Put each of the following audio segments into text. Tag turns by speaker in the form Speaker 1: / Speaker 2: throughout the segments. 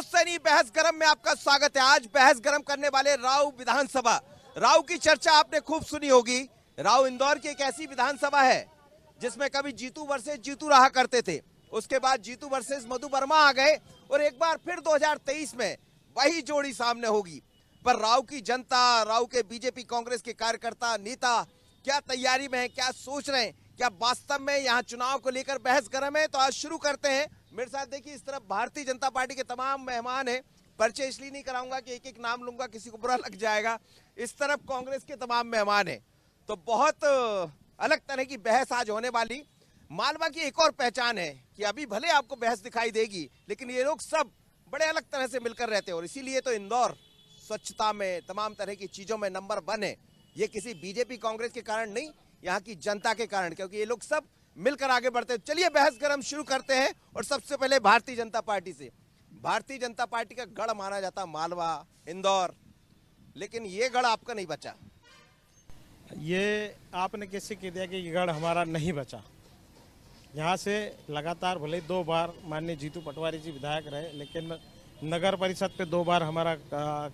Speaker 1: सैनी बहस गरम में आपका स्वागत है। आज बहस गरम करने वाले राऊ विधानसभा। राऊ की चर्चा आपने खूब सुनी होगी। राऊ इंदौर की एक ऐसी विधानसभा है जिसमें कभी जीतू वर्सेस जीतू रहा करते थे, उसके बाद जीतू वर्सेस मधु वर्मा आ गए और एक बार फिर 2023 में वही जोड़ी सामने होगी। पर राऊ की जनता, राऊ के बीजेपी कांग्रेस के कार्यकर्ता, नेता क्या तैयारी में है, क्या सोच रहे हैं, क्या वास्तव में यहाँ चुनाव को लेकर बहस गरम है? तो आज शुरू करते हैं। मेरे साथ देखिए, इस तरफ भारतीय जनता पार्टी के तमाम मेहमान हैं। परिचय इसलिए नहीं कराऊंगा कि एक एक नाम लूंगा, किसी को बुरा लग जाएगा। इस तरफ कांग्रेस के तमाम मेहमान हैं। तो बहुत अलग तरह की बहस आज होने वाली। मालवा की एक और पहचान है कि अभी भले आपको बहस दिखाई देगी, लेकिन ये लोग सब बड़े अलग तरह से मिलकर रहते हैं और इसीलिए तो इंदौर स्वच्छता में, तमाम तरह की चीजों में नंबर 1 है। ये किसी बीजेपी कांग्रेस के कारण नहीं, यहाँ की जनता के कारण, क्योंकि ये लोग सब मिलकर आगे बढ़ते हैं। चलिए बहस गरम शुरू करते हैं और सबसे पहले भारतीय जनता पार्टी से। भारतीय जनता पार्टी का गढ़ माना जाता मालवा, इंदौर, लेकिन ये गढ़ आपका नहीं बचा।
Speaker 2: ये आपने कैसे कह दिया कि ये गढ़ हमारा नहीं बचा? यहाँ से लगातार भले 2 बार माननीय जीतू पटवारी जी विधायक रहे, लेकिन नगर परिषद पे 2 बार हमारा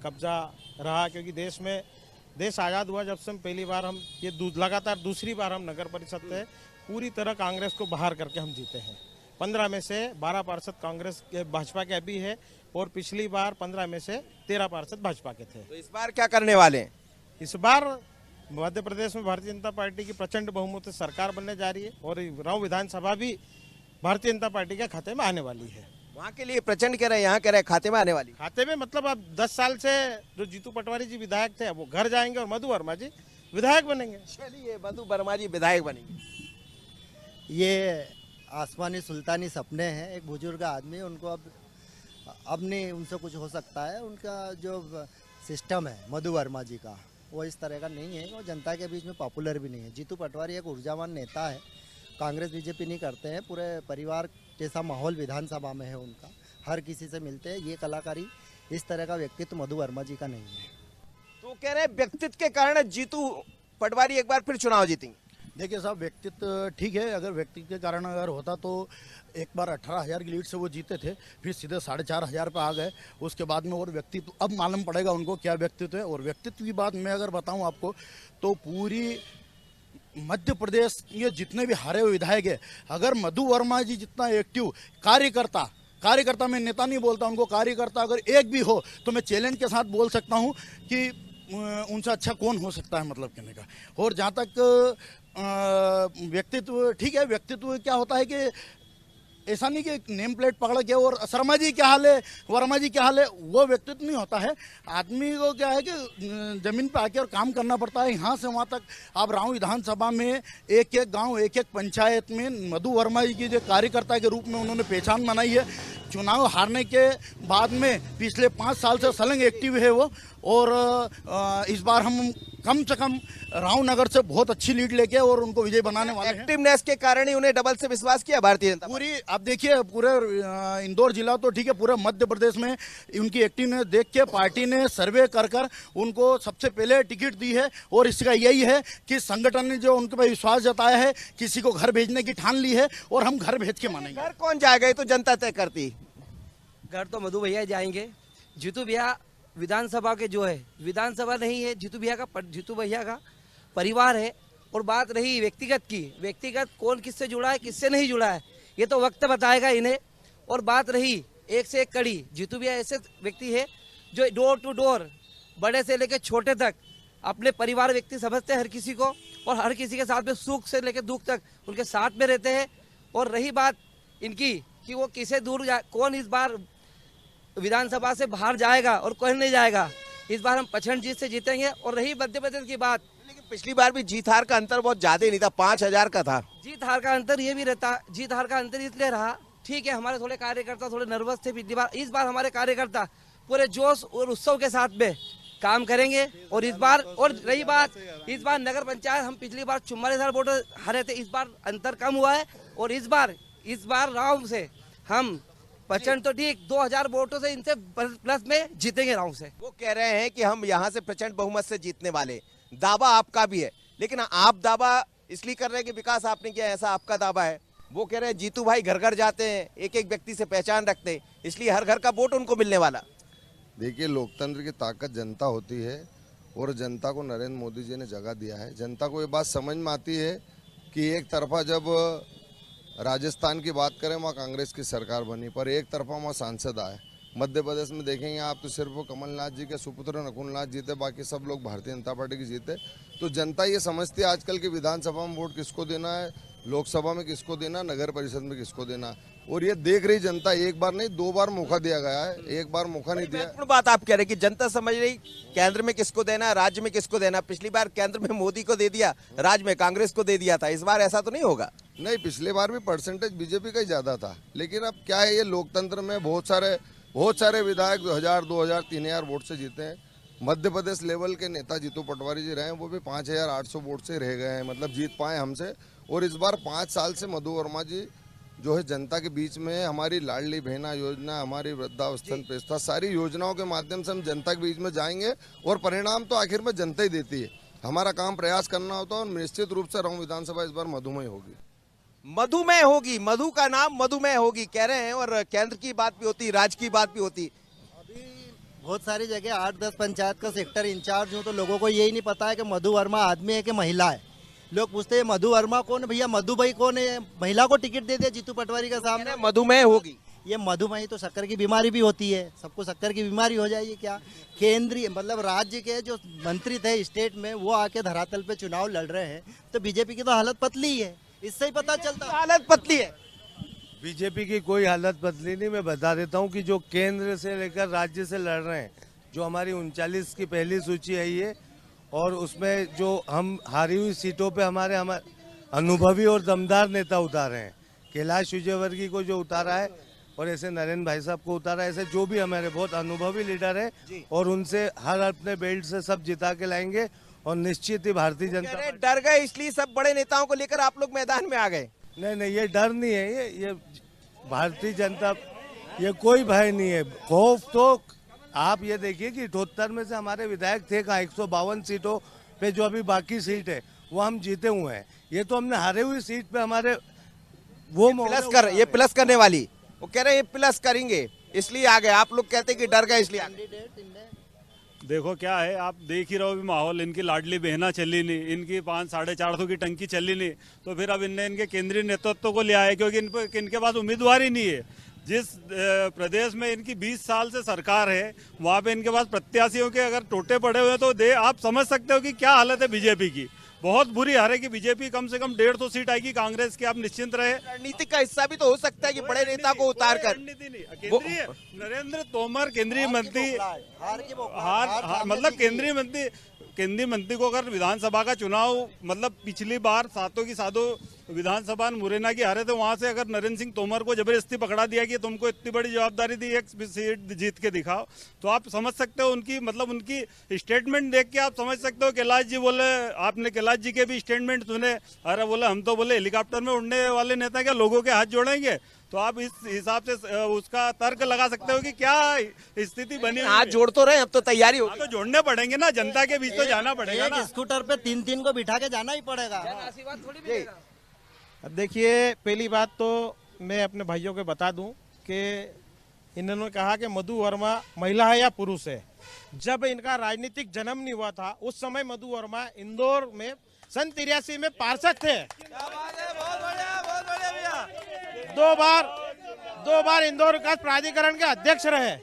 Speaker 2: कब्जा रहा, क्योंकि देश आज़ाद हुआ जब से हम पहली बार, हम ये लगातार दूसरी बार हम नगर परिषद से पूरी तरह कांग्रेस को बाहर करके हम जीते हैं। 15 में से 12 पार्षद कांग्रेस के, भाजपा के अभी है, और पिछली बार 15 में से 13 पार्षद भाजपा के थे।
Speaker 1: तो इस बार क्या करने वाले हैं?
Speaker 2: इस बार मध्य प्रदेश में भारतीय जनता पार्टी की प्रचंड बहुमत से सरकार बनने जा रही है और राऊ विधानसभा भी भारतीय जनता पार्टी के खाते में आने वाली है।
Speaker 1: वहाँ के लिए प्रचंड कह रहे हैं, यहाँ कह रहे हैं खाते में आने वाली।
Speaker 2: खाते में मतलब अब 10 साल से जो जीतू पटवारी जी विधायक थे, अब वो घर जाएंगे और मधु वर्मा जी विधायक बनेंगे।
Speaker 1: चलिए, मधु वर्मा जी विधायक बनेंगे।
Speaker 3: ये आसमानी सुल्तानी सपने हैं। एक बुजुर्ग आदमी, उनको अब नहीं उनसे कुछ हो सकता है। उनका जो सिस्टम है मधु वर्मा जी का, वो इस तरह का नहीं है। वो जनता के बीच में पॉपुलर भी नहीं है। जीतू पटवारी एक ऊर्जावान नेता है। कांग्रेस बीजेपी नहीं करते हैं। पूरे परिवार जैसा माहौल विधानसभा में है उनका। हर किसी से मिलते हैं। ये कलाकारी, इस तरह का व्यक्तित्व मधु वर्मा जी का नहीं है।
Speaker 1: तो कह रहे हैं व्यक्तित्व के कारण जीतू पटवारी एक बार फिर चुनाव जीतेंगे।
Speaker 4: देखिए साहब, व्यक्तित्व ठीक है। अगर व्यक्तित्व के कारण अगर होता तो एक बार 18,000 की लीड से वो जीते थे, फिर सीधे 4,500 पे आ गए। उसके बाद में और व्यक्तित्व अब मालूम पड़ेगा उनको क्या व्यक्तित्व है। और व्यक्तित्व की बात मैं अगर बताऊं आपको, तो पूरी मध्य प्रदेश के जितने भी हारे हुए विधायक है, अगर मधु वर्मा जी जितना एक्टिव कार्यकर्ता मैं नेता नहीं बोलता, उनको कार्यकर्ता अगर एक भी हो, तो मैं चैलेंज के साथ बोल सकता हूं कि उनसे अच्छा कौन हो सकता है, मतलब कहने का। और जहाँ तक व्यक्तित्व, ठीक है, व्यक्तित्व क्या होता है कि ऐसा नहीं कि नेम प्लेट पकड़ के और शर्मा जी क्या हाल है, वर्मा जी क्या हाल है, वो व्यक्तित्व नहीं होता है। आदमी को क्या है कि जमीन पे आके और काम करना पड़ता है। यहाँ से वहाँ तक आप राऊ विधानसभा में एक एक गांव, एक एक पंचायत में मधु वर्मा जी की जो कार्यकर्ता के रूप में उन्होंने पहचान बनाई है। चुनाव हारने के बाद में पिछले 5 साल से सलंग एक्टिव है वो। और इस बार हम कम से कम राव नगर से बहुत अच्छी लीड लेके और उनको विजय बनाने वाले हैं।
Speaker 1: एक्टिवनेस के कारण ही उन्हें डबल से विश्वास किया भारतीय जनता
Speaker 4: पूरी। आप देखिए, पूरे इंदौर जिला तो ठीक है, पूरे मध्य प्रदेश में उनकी एक्टिवनेस देख के पार्टी ने सर्वे कर उनको सबसे पहले टिकट दी है। और इसका यही है कि संगठन ने जो उनके पर विश्वास जताया है, किसी को घर भेजने की ठान ली है और हम घर भेज के मानेंगे।
Speaker 1: घर कौन जाएगा, ये तो जनता तय करती।
Speaker 5: घर तो मधु भैया जाएंगे। जीतू भैया विधानसभा के जो है, विधानसभा नहीं है, जीतू भैया का परिवार है। और बात रही व्यक्तिगत की, व्यक्तिगत कौन किससे जुड़ा है, किससे नहीं जुड़ा है, ये तो वक्त बताएगा इन्हें। और बात रही एक से एक कड़ी, जीतू भैया ऐसे व्यक्ति है जो डोर टू डोर, बड़े से लेकर छोटे तक अपने परिवार व्यक्ति समझते हैं हर किसी को, और हर किसी के साथ में सुख से लेकर दुख तक उनके साथ में रहते हैं। और रही बात इनकी कि वो किसे कौन इस बार विधानसभा से बाहर जाएगा और कौन नहीं जाएगा, इस बार हम प्रचंड जीत से जीतेंगे। और रही मध्य प्रदेश की बात,
Speaker 1: लेकिन पिछली बार भी जीत हार का अंतर बहुत ज्यादा नहीं था, 5,000 का था।
Speaker 5: जीत हार का अंतर ये भी रहता, जीत हार का अंतर इसलिए रहा, ठीक है, हमारे थोड़े कार्यकर्ता थोड़े नर्वस थे पिछली बार। इस बार हमारे कार्यकर्ता पूरे जोश और उत्सव के साथ में काम करेंगे। और इस बार, और रही बात, इस बार नगर पंचायत हम पिछली बार 44,000 वोट हारे थे, इस बार अंतर कम हुआ है। और इस बार राव से हम प्रचंड तो ठीक 2,000 वोटों से इनसे प्लस में जीतेंगे राव से।
Speaker 1: वो कह रहे हैं कि हम यहाँ से प्रचंड बहुमत से जीतने वाले। दावा आपका भी है, लेकिन आप दावा इसलिए कर रहे हैं कि विकास आपने किया, ऐसा आपका दावा है। वो कह रहे हैं जीतू भाई घर घर जाते हैं, एक एक व्यक्ति से पहचान रखते हैं, इसलिए हर घर का वोट उनको मिलने वाला।
Speaker 6: देखिए, लोकतंत्र की ताकत जनता होती है और जनता को नरेंद्र मोदी जी ने जगह दिया है। जनता को ये बात समझ में आती है कि एक तरफा जब राजस्थान की बात करें वहाँ कांग्रेस की सरकार बनी, पर एक तरफा वहाँ सांसद आए। मध्य प्रदेश में देखेंगे आप तो सिर्फ वो कमलनाथ जी के सुपुत्र नकुलनाथ जीते, बाकी सब लोग भारतीय जनता पार्टी की जीते। तो जनता ये समझती है आजकल की विधानसभा में वोट किसको देना है, लोकसभा में किसको देना, नगर परिषद में किसको देना, और ये देख रही जनता। एक बार नहीं 2 बार मौका दिया गया है, एक बार मौका नहीं दिया।
Speaker 1: महत्वपूर्ण बात आप कह रहे हैं कि जनता समझ रही केंद्र में किसको देना, राज्य में किसको देना। पिछली बार केंद्र में मोदी को दे दिया, राज्य में कांग्रेस को दे दिया था, इस बार ऐसा तो नहीं होगा?
Speaker 6: नहीं, पिछले बार भी परसेंटेज बीजेपी का ही ज्यादा था, लेकिन अब क्या है, ये लोकतंत्र में बहुत सारे विधायक 1000, 2000, 3000 वोट से जीते हैं। मध्य प्रदेश लेवल के नेता जीतू पटवारी जी रहे हैं, वो भी 5800 वोट से रह गए हैं, मतलब जीत पाए हमसे। और इस बार 5 साल से मधु वर्मा जी जो है जनता के बीच में हमारी लाडली बहना योजना, हमारी वृद्धावस्था पेंशन, सारी योजनाओं के माध्यम से हम जनता के बीच में जाएंगे और परिणाम तो आखिर में जनता ही देती है। हमारा काम प्रयास करना होता है और निश्चित रूप से राऊ विधानसभा इस बार मधुमय होगी।
Speaker 1: मधुमेह होगी, मधु का नाम मधुमेह होगी कह रहे हैं, और केंद्र की बात भी होती, राज्य की बात भी होती।
Speaker 3: अभी बहुत सारी जगह 8-10 पंचायत का सेक्टर इंचार्ज हूँ, तो लोगों को यही नहीं पता है कि मधु वर्मा आदमी है कि महिला है। लोग पूछते हैं मधु वर्मा कौन है, भैया मधु भाई कौन है, महिला को टिकट दे दिया जीतू पटवारी का सामने।
Speaker 1: मधुमेह होगी,
Speaker 3: ये मधुमेह तो शक्कर की बीमारी भी होती है, सबको शक्कर की बीमारी हो जाएगी क्या? केंद्रीय मतलब राज्य के जो मंत्री थे स्टेट में, वो आके धरातल पे चुनाव लड़ रहे हैं, तो बीजेपी की तो हालत पतली है, इससे ही पता चलता है।
Speaker 1: हालत पतली है।
Speaker 7: बीजेपी की कोई हालत बदली नहीं। मैं बता देता हूं कि जो केंद्र से लेकर राज्य से लड़ रहे हैं, जो हमारी 39 की पहली सूची है ये, और उसमें जो हम हारी हुई सीटों पे हमारे अनुभवी और दमदार नेता उतारे हैं। कैलाश विजयवर्गीय को जो उतारा है और ऐसे नरेंद्र भाई साहब को उतारा है, ऐसे जो भी हमारे बहुत अनुभवी लीडर है, और उनसे हर अपने बेल्ट से सब जिता के लाएंगे और निश्चित ही भारतीय जनता
Speaker 1: डर गए इसलिए सब बड़े नेताओं को लेकर आप लोग मैदान में आ गए।
Speaker 7: नहीं, ये डर नहीं है, ये भारतीय जनता, ये कोई भय नहीं है। खौफ तो आप ये देखिए कि 78 में से हमारे विधायक थे कहाँ, 152 सीटों पे जो अभी बाकी सीट है वो हम जीते हुए हैं। ये तो हमने हारे हुई सीट पे हमारे वो
Speaker 1: ये प्लस करने वाली, वो कह रहे हैं ये प्लस करेंगे इसलिए आ गए। आप लोग कहते हैं कि डर गए इसलिए आ गए।
Speaker 8: देखो क्या है, आप देख ही रहो भी माहौल, इनकी लाडली बहना चली नहीं, इनकी 500-450 की टंकी चली नहीं, तो फिर अब इनने इनके केंद्रीय नेतृत्व को लिया है, क्योंकि इनके पास उम्मीदवार ही नहीं है। जिस प्रदेश में इनकी 20 साल से सरकार है, वहाँ पे इनके पास प्रत्याशियों के अगर टोटे पड़े हुए तो आप समझ सकते हो कि क्या हालत है बीजेपी की। बहुत बुरी हारेगी बीजेपी, कम से कम 150 सीट आएगी कांग्रेस की, आप निश्चिंत रहे।
Speaker 1: रणनीति का हिस्सा भी तो हो सकता है कि बड़े नेता को उतार कर।
Speaker 8: रणनीति नहीं, केंद्रीय नरेंद्र तोमर केंद्रीय मंत्री मतलब केंद्रीय मंत्री को अगर विधानसभा का चुनाव, मतलब पिछली बार 7 की 7 विधानसभा मुरैना की हारे थे, वहां से अगर नरेंद्र सिंह तोमर को जबरदस्ती पकड़ा दिया कि तुमको इतनी बड़ी जवाबदारी दी, एक सीट जीत के दिखाओ, तो आप समझ सकते हो उनकी, मतलब उनकी स्टेटमेंट देख के आप समझ सकते हो। कैलाश जी बोले, आपने कैलाश जी के भी स्टेटमेंट सुने, अरे बोले हम तो बोले हेलीकॉप्टर में उड़ने वाले नेता क्या लोगों के हाथ जोड़ेंगे, तो आप इस हिसाब से उसका तर्क लगा सकते हो कि क्या स्थिति बनी।
Speaker 1: हाथ जोड़ तो रहे, अब तो तैयारी होगी।
Speaker 8: तो जोड़ने पड़ेंगे ना, जनता के बीच तो जाना पड़ेगा ना।
Speaker 3: स्कूटर पे 3-3 को बिठा के जाना ही पड़ेगा।
Speaker 2: अब देखिए, पहली बात तो मैं अपने भाइयों को बता दूं कि इन्होंने कहा कि मधु वर्मा महिला है या पुरुष है। जब इनका राजनीतिक जन्म नहीं हुआ था, उस समय मधु वर्मा इंदौर में सन 83 में पार्षद थे। दो बार इंदौर विकास प्राधिकरण के अध्यक्ष रहे,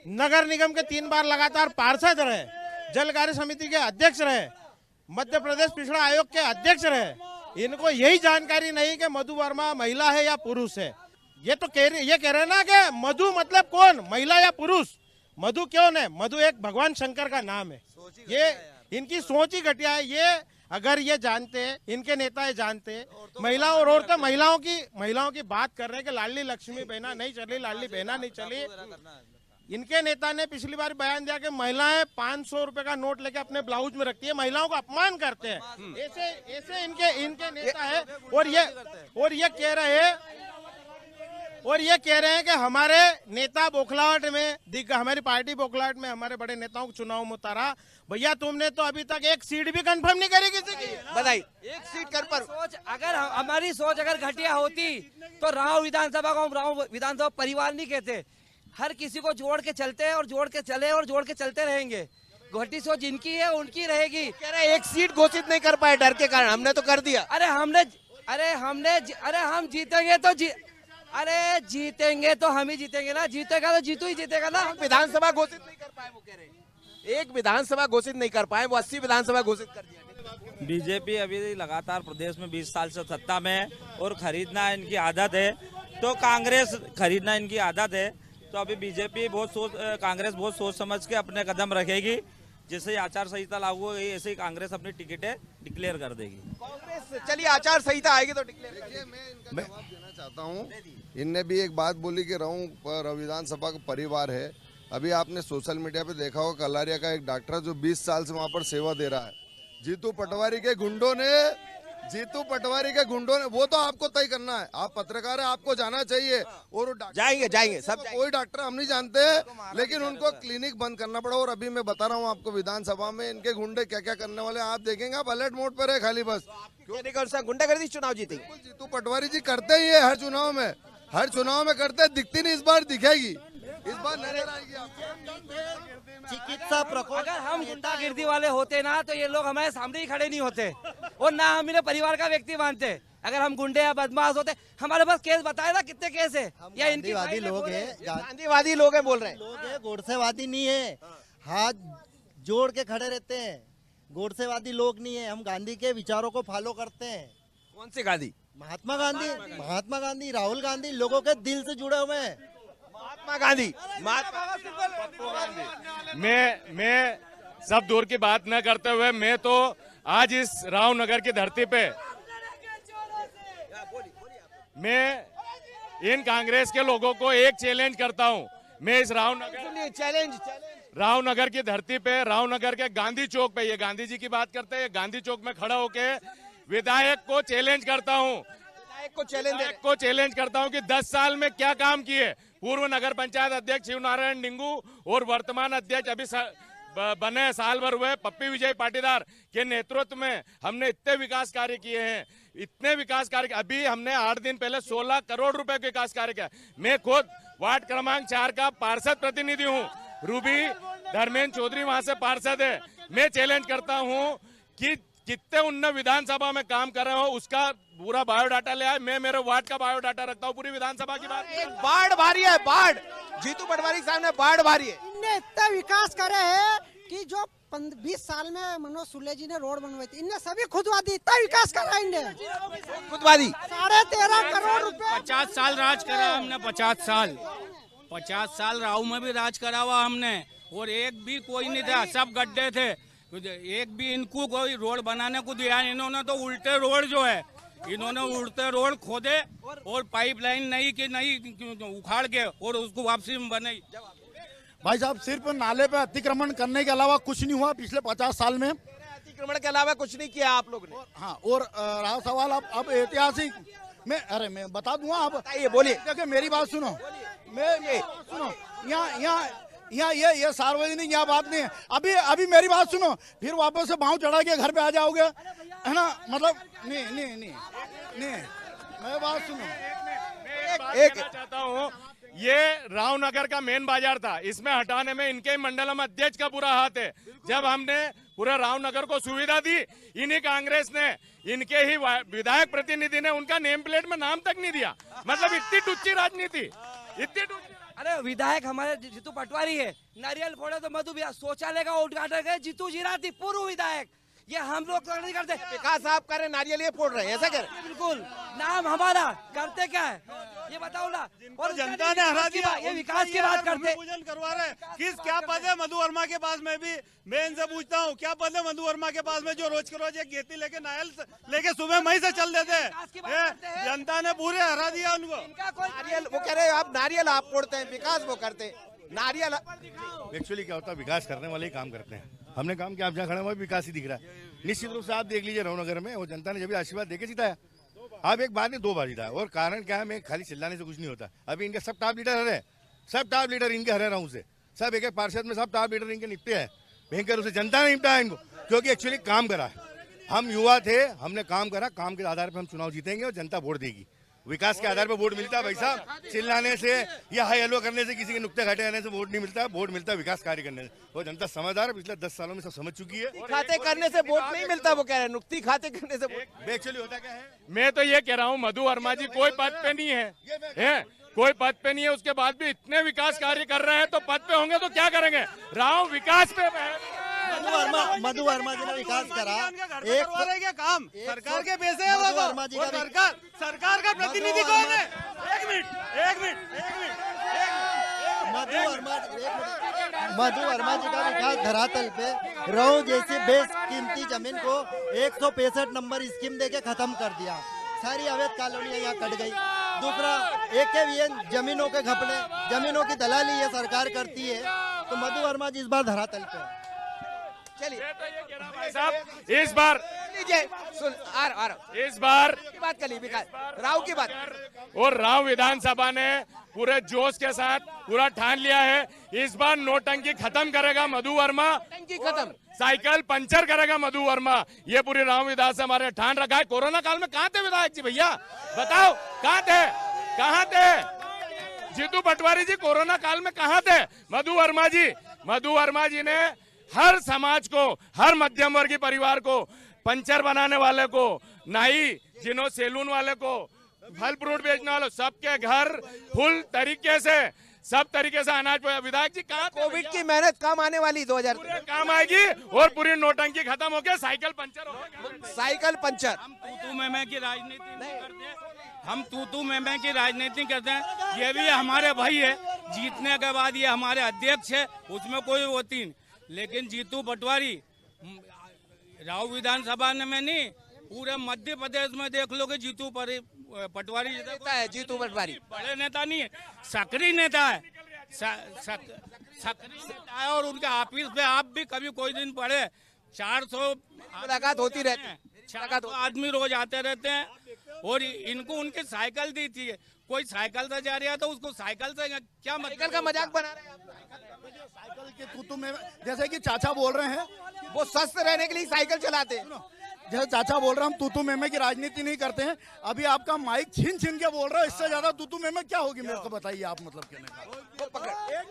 Speaker 2: नगर निगम के 3 बार लगातार पार्षद रहे, जल कार्य समिति के अध्यक्ष रहे, मध्य प्रदेश पिछड़ा आयोग के अध्यक्ष रहे। इनको यही जानकारी नहीं कि मधु वर्मा महिला है या पुरुष है। ये तो कह रहे हैं ना कि मधु मतलब कौन, महिला या पुरुष। मधु क्यों है? मधु एक भगवान शंकर का नाम है। ये इनकी सोच ही घटिया है। ये अगर ये जानते, इनके नेता ये जानते, महिलाओं और औरतें महिलाओं की बात कर रहे हैं कि लाडली लक्ष्मी बहना नहीं चली, लाडली बहना नहीं चली। इनके नेता ने पिछली बार बयान दिया कि महिलाएं 500 रुपए का नोट लेके अपने ब्लाउज में रखती है, महिलाओं को अपमान करते हैं। ऐसे इनके नेता है। और ये कह रहे हैं और ये कह रहे हैं कि हमारे नेता बौखलाहट में हमारी पार्टी बौखलाहट में हमारे बड़े नेताओं को चुनाव में उतारा। भैया तुमने तो अभी तक एक सीट भी कंफर्म नहीं करी किसी की।
Speaker 1: बताइए, एक सीट कर पर
Speaker 5: सोच अगर हमारी सोच अगर घटिया होती तो राव विधानसभा को हम राव विधानसभा परिवार नहीं कहते। हर किसी को जोड़ के चलते हैं और जोड़ के चले और जोड़ के चलते रहेंगे। घटी सोच जिनकी है उनकी रहेगी।
Speaker 1: कह रहे हैं एक सीट घोषित नहीं कर पाए डर के कारण, हमने तो कर दिया।
Speaker 5: अरे हम जीतेंगे तो जीतेंगे तो हम ही जीतेंगे ना। जीतेगा तो जीतू ही जीतेगा ना।
Speaker 1: विधानसभा घोषित नहीं कर पाए, वो कह रहे हैं एक विधानसभा घोषित नहीं कर पाए, वो 80 विधानसभा घोषित कर दिया।
Speaker 9: बीजेपी अभी लगातार प्रदेश में 20 साल से सत्ता में है और खरीदना इनकी आदत है, तो कांग्रेस खरीदना इनकी आदत है। तो अभी बीजेपी कांग्रेस बहुत सोच समझ के अपने कदम रखेगी। जैसे आचार संहिता लागू होगी ऐसे ही कांग्रेस अपनी टिकटें डिक्लेयर कर देगी।
Speaker 1: कांग्रेस चलिए आचार संहिता आएगी तो डिक्लेयर।
Speaker 6: मैं इनका जवाब देना चाहता हूँ। इनने भी एक बात बोली कि राव विधानसभा का परिवार है। अभी आपने सोशल मीडिया पे देखा होगा कलारिया का एक डॉक्टर जो 20 साल से वहां पर सेवा दे रहा है। जीतू पटवारी के गुंडों ने वो तो आपको तय करना है। आप पत्रकार है, आपको जाना चाहिए। और
Speaker 1: जाएंगे सब
Speaker 6: कोई डॉक्टर हम नहीं जानते, लेकिन उनको क्लिनिक बंद करना पड़ा। और अभी मैं बता रहा हूँ आपको, विधानसभा में इनके गुंडे क्या क्या करने वाले आप देखेंगे। आप अलर्ट मोड पर है खाली बस।
Speaker 1: गुंडागर्दी चुनाव जीतेंगे।
Speaker 6: जीतू पटवारी जी करते ही है हर चुनाव में करते हैं। दिखती नहीं, इस बार दिखेगी, इस बार नजर आएगी आपको।
Speaker 3: चिकित्सा प्रकोप
Speaker 5: अगर हम गुंडागिर्दी वाले होते ना तो ये लोग हमारे सामने ही खड़े नहीं होते और ना हम इन्हें परिवार का व्यक्ति मानते। अगर हम गुंडे या बदमाश होते, हमारे पास केस बताए ना कितने केस है। या इनकी
Speaker 3: गांधीवादी लोग हैं,
Speaker 1: गांधीवादी लोग हैं बोल रहे हैं।
Speaker 3: लोग हैं, गोडसेवादी नहीं है। हाथ जोड़ के खड़े रहते हैं, गोडसेवादी लोग नहीं है। हम गांधी के विचारों को फॉलो करते हैं।
Speaker 1: कौन से गांधी?
Speaker 3: महात्मा गांधी, राहुल गांधी लोगों के दिल से जुड़े हुए हैं।
Speaker 1: महात्मा गांधी
Speaker 10: मैं सब दूर की बात न करते हुए, मैं तो आज इस रावनगर की धरती पे मैं इन कांग्रेस के लोगों को एक चैलेंज करता हूं। मैं इस रावनगर की धरती पे, रावनगर के गांधी चौक पे, ये गांधी जी की बात करते हैं, गांधी चौक में खड़ा होके विधायक को चैलेंज करता हूं कि 10 साल में क्या काम किए। पूर्व नगर पंचायत अध्यक्ष शिव नारायण डिंगू और वर्तमान अध्यक्ष अभी बने साल भर हुए पप्पी विजय पाटीदार के नेतृत्व में हमने इतने विकास कार्य किए हैं। अभी हमने 8 दिन पहले 16 करोड़ रुपए के विकास कार्य किया। मैं खुद वार्ड क्रमांक 4 का पार्षद प्रतिनिधि हूँ। रूबी धर्मेंद्र चौधरी वहां से पार्षद है। मैं चैलेंज करता हूँ कि कितने उनने विधानसभा में काम कर रहे हो उसका पूरा बायोडाटा ले आए। मैं मेरे वार्ड का बायोडाटा रखता हूँ पूरी विधानसभा की बात।
Speaker 1: बाढ़ भारी है, बाढ़ जीतू पटवारी साहब ने बाढ़ भारी है।
Speaker 11: इनने इतना विकास करे है कि जो 20 साल में मनोज सुले जी ने रोड बनवाई थी, इनने सभी खुदवादी इतना विकास करा। इनने
Speaker 1: खुदवादी
Speaker 11: 13.5 करोड़ रुपए।
Speaker 12: 50 साल राज करा हमने। 50 साल राव में भी राज करा हुआ हमने, और एक भी कोई नहीं था, सब गड्ढे थे। एक भी इनको कोई रोड बनाने को दिया। इन्होंने तो उल्टे रोड जो है, इन्होंने उल्टे रोड खोदे और पाइपलाइन नई की नई उखाड़ के और उसको वापसी में बनाई।
Speaker 4: भाई साहब, सिर्फ नाले पे अतिक्रमण करने के अलावा कुछ नहीं हुआ पिछले 50 साल में।
Speaker 1: अतिक्रमण के अलावा कुछ नहीं किया आप लोग ने।
Speaker 4: हाँ, और रहा सवाल अब ऐतिहासिक मैं बता दूंगा। आप
Speaker 1: बोलिए।
Speaker 4: देखिए मेरी बात सुनो, यहाँ ये सार्वजनिक यहाँ बात नहीं है। अभी मेरी बात सुनो, फिर वापस से भाव चढ़ा के घर पे आ जाओगे, है ना। मतलब नहीं मैं बात सुनो।
Speaker 10: एक चाहता हूँ, ये रावनगर का मेन बाजार था, इसमें हटाने में इनके मंडलम अध्यक्ष का पूरा हाथ है। जब हमने पूरे रावनगर को सुविधा दी, इन्हीं कांग्रेस ने, इनके ही विधायक प्रतिनिधि ने उनका नेम प्लेट में नाम तक नहीं दिया। मतलब इतनी टुच्ची राजनीति, इतनी टुच्ची।
Speaker 5: अरे विधायक हमारे जीतू पटवारी है, नारियल फोड़े तो मधु बिहार शौचालय का उद्घाटन करे जीतू जीराती, पूर्व विधायक। ये हम लोग तो नहीं करते।
Speaker 1: विकास साहब करे नारियल ये फोड़ रहे हैं, ऐसा कर।
Speaker 5: बिल्कुल, नाम हमारा, करते क्या है ये बताओ ना। और
Speaker 8: जनता ने हरा दिया,
Speaker 5: ये विकास की बात करते।
Speaker 8: पूजन करवा रहे हैं। क्या पद है मधु वर्मा के पास में भी? मैं इनसे पूछता हूँ, क्या पद है मधु वर्मा के पास में जो रोज के रोज एक गेती लेके नारियल लेके सुबह मई से चल देते हैं? जनता ने पूरे हरा दिया उनको।
Speaker 1: नारियल वो कह रहे हैं, आप नारियल आप फोड़ते हैं, विकास वो करते नारियल।
Speaker 13: एक्चुअली क्या होता है, विकास करने वाले ही काम करते हैं। हमने काम किया, आप जहाँ खड़े हुए विकास ही दिख रहा है। निश्चित रूप से आप देख लीजिए रावनगर में वो जनता ने जब आशीर्वाद देके जिताया, अब एक बात नहीं दो बार जीता, और कारण क्या है, मैं खाली चिल्लाने से कुछ नहीं होता। अभी इनके सब टॉप लीडर हरे, सब टॉप लीडर इनके हरे रहूं से, सब एक एक पार्षद में सब टॉप लीडर इनके निपटे हैं। भयंकर उसे जनता ने निपटा है इनको, क्योंकि एक्चुअली काम करा है। हम युवा थे, हमने काम करा, काम के आधार पर हम चुनाव जीतेंगे और जनता वोट देगी। विकास के आधार पर वोट मिलता है भाई साहब, चिल्लाने से या हाई हल्लो करने से, किसी के नुक्ते घाटे आने से वोट नहीं मिलता। वोट मिलता है विकास कार्य करने से, और जनता समझदार है, पिछले 10 सालों में सब समझ चुकी है।
Speaker 1: खाते करने से वोट नहीं मिलता, वो कह रहे हैं नुक्ती खाते करने से वोट।
Speaker 13: एक्चुअली होता क्या है,
Speaker 10: मैं तो ये कह रहा हूँ मधु वर्मा जी कोई पद पे नहीं है, कोई पद पे नहीं है, उसके बाद भी इतने विकास कार्य कर रहे हैं, तो पद पे होंगे तो क्या करेंगे। राव विकास पे
Speaker 3: मधु वर्मा जी ने विकास करा,
Speaker 8: एक क्या काम सरकार के पैसे है वो, सरकार का प्रतिनिधि कौन है। एक मिनट
Speaker 3: मधु वर्मा जी का विकास धरातल पे रहू जैसी बेशकीमती जमीन को 165 नंबर स्कीम देके खत्म कर दिया। सारी अवैध कॉलोनियां यहाँ कट गई। दूसरा AKVN जमीनों के घपले, जमीनों की दलाली ये सरकार करती है, तो मधु वर्मा जी इस बार धरातल पे।
Speaker 1: चलिए
Speaker 10: साहब, इस बार इस बार
Speaker 1: की बात कर ली, विकास राव की बात,
Speaker 10: और राव विधानसभा ने पूरे जोश के साथ पूरा ठान लिया है, इस बार नोटंकी खत्म करेगा मधु वर्मा,
Speaker 1: टंकी खत्म,
Speaker 10: साइकिल पंचर करेगा मधु वर्मा। ये पूरी राव विधानसभा हमारे ठान रखा है। कोरोना काल में कहाँ थे विधायक जी भैया, बताओ कहाँ थे जीतू पटवारी जी, कोरोना काल में कहाँ थे मधु वर्मा जी ने हर समाज को, हर मध्यम वर्गीय परिवार को, पंचर बनाने वाले को, नाई जिन्हों सैलून वाले को, फल फ्रूट बेचने वाले, सबके घर फुल तरीके से, सब तरीके से अनाज। विधायक जी कहाँ,
Speaker 1: कोविड की मेहनत काम आने वाली 2000
Speaker 10: काम आएगी, और पूरी नोटंकी खत्म हो गया, साइकिल पंचर हो गया।
Speaker 1: Cycle puncture.
Speaker 12: हम तू मैं की राजनीति नहीं करते, हम तू मैं की राजनीति करते हैं। ये भी हमारे भाई है, जीतने के बाद ये हमारे अध्यक्ष है, उसमें कोई होती नहीं। लेकिन जीतू पटवारी राव विधानसभा में नहीं, पूरे मध्य प्रदेश में देख लो कि जीतू पटवारी
Speaker 1: नेता है। जीतू पटवारी
Speaker 12: बड़े नेता नहीं है, सक्रिय नेता है, सक्रिय नेता है। और उनके ऑफिस पे आप भी कभी कोई दिन पढ़े, 400
Speaker 1: मुलाकात होती रहती है,
Speaker 12: 400 आदमी रोज आते रहते हैं। और इनको उनकी साइकिल दी थी, कोई साइकिल से जा रहा था, उसको साइकिल से क्या
Speaker 1: साइकिल का मजाक बना रहे हैं।
Speaker 4: साइकिल के तू में, जैसे कि चाचा बोल रहे हैं,
Speaker 1: वो स्वस्थ रहने के लिए साइकिल चलाते हैं।
Speaker 4: जैसे चाचा बोल रहे हैं, हम तू की राजनीति नहीं करते हैं। अभी आपका माइक छीन के बोल रहे हो, इससे ज्यादा तू क्या होगी मेरे को बताइए आप, मतलब कहने का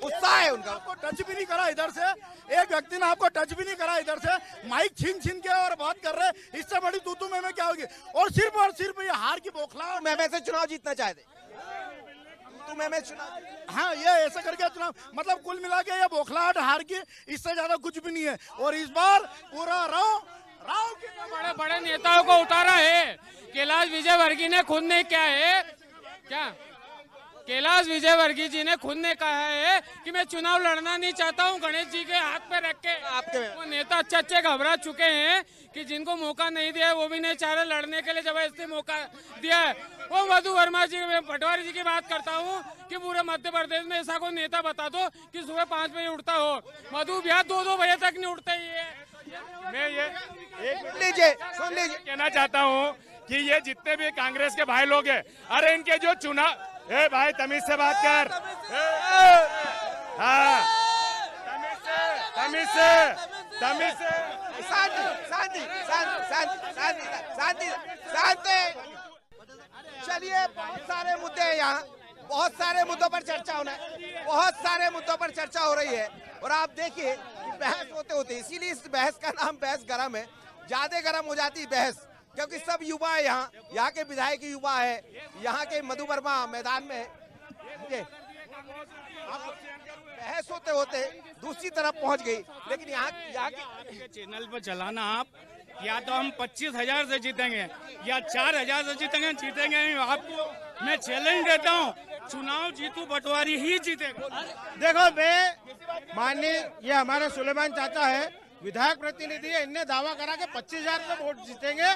Speaker 1: उत्साह है उनका।
Speaker 4: आपको टच भी नहीं करा इधर से, एक व्यक्ति ने आपको टच भी नहीं करा इधर से, माइक छीन के और बात कर रहे, इससे बड़ी तू में क्या होगी। और सिर्फ ये हार की बौखला
Speaker 1: मैं से चुनाव जीतना चाहते, मैं चुनाव,
Speaker 4: हाँ ये ऐसा करके चुनाव, मतलब कुल मिला के ये बौखलाहट हार की, इससे ज्यादा कुछ भी नहीं है। और इस बार पूरा राव के
Speaker 12: बड़े बड़े नेताओं को उतारा है। कैलाश विजयवर्गीय ने खुद ने क्या है, कैलाश विजयवर्गीय जी ने खुद ने कहा है कि मैं चुनाव लड़ना नहीं चाहता हूं, गणेश जी के हाथ पे रख के। आपके वो नेता अच्छे घबरा चुके हैं कि जिनको मौका नहीं दिया है वो भी नहीं चाह रहे लड़ने के लिए, जबरदस्ती मौका दिया है। वो मधु वर्मा जी, पटवारी जी की बात करता हूँ कि पूरे मध्य प्रदेश में ऐसा कोई नेता बता दो कि सुबह 5 बजे उठता हो। मधु भैया 2-2 बजे तक नहीं उठते ही है।
Speaker 10: मैं ये
Speaker 1: सुन लीजिए
Speaker 10: कहना चाहता हूँ कि ये जितने भी कांग्रेस के भाई लोग हैं, अरे इनके जो चुनाव, ए भाई तमीज से बात कर, हाँ तमीज से
Speaker 1: शांति। चलिए, बहुत सारे मुद्दे हैं यहाँ, बहुत सारे मुद्दों पर चर्चा होना है, बहुत सारे मुद्दों पर चर्चा हो रही है। और आप देखिए बहस होते इसीलिए इस बहस का नाम बहस गरम है। ज्यादा गरम हो जाती बहस, क्योंकि सब युवा है यहाँ के विधायक युवा है, यहाँ के मधु वर्मा मैदान में है। बहस होते दूसरी तरफ पहुँच गई। लेकिन यहाँ के
Speaker 12: चैनल पर चलाना आप, या तो हम 25,000 से जीतेंगे या 4,000 से जीतेंगे नहीं। आपको मैं चैलेंज देता हूँ, चुनाव जीतू पटवारी ही जीतेगा।
Speaker 2: देखो, मैं माननीय ये हमारे सुलेमान चाचा है, विधायक प्रतिनिधि है, इनने दावा करा कि 25,000 से वोट जीतेंगे।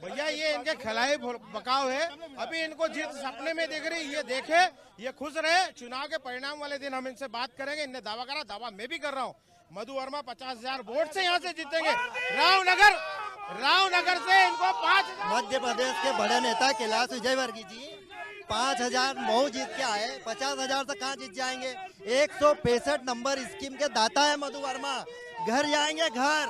Speaker 2: भैया ये इनके खिलाई बकाव है, अभी इनको जीत सपने में दिख रही। ये देखे, ये खुश रहे, चुनाव के परिणाम वाले दिन हम इनसे बात करेंगे। इनने दावा करा, दावा मैं भी कर रहा हूँ, मधु वर्मा 50,000 वोट से यहाँ से जीतेंगे। रामनगर रावनगर से इनको 5
Speaker 3: मध्य प्रदेश के बड़े नेता कैलाश विजयवर्गीय जी 5,000 मऊ जीत के आए, 50,000 से कहाँ जीत जाएंगे। 165 नंबर स्कीम के दाता है मधु वर्मा, घर जाएंगे घर।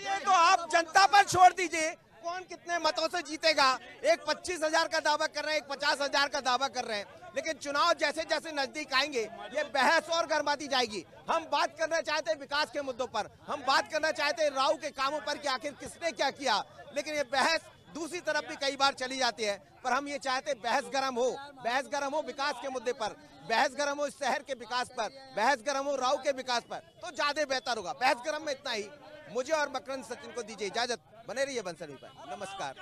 Speaker 1: ये तो आप जनता पर छोड़ दीजिए, कौन कितने मतों से जीतेगा। एक 25,000 का दावा कर रहे हैं, एक 50,000 का दावा कर रहे हैं, लेकिन चुनाव जैसे जैसे नजदीक आएंगे ये बहस और गर्माती जाएगी। हम बात करना चाहते हैं विकास के मुद्दों पर, हम बात करना चाहते हैं राव के कामों पर कि आखिर किसने क्या किया, लेकिन ये बहस दूसरी तरफ भी कई बार चली जाती है। पर हम ये चाहते हैं बहस गर्म हो विकास के मुद्दे पर, बहस गर्म हो इस शहर के विकास पर, बहस गर्म हो राव के विकास पर, तो ज्यादा बेहतर होगा। बहस गर्म में इतना ही। मुझे और मकरंद सचिन को दीजिए इजाजत, बने रहिए बंसल पर। नमस्कार।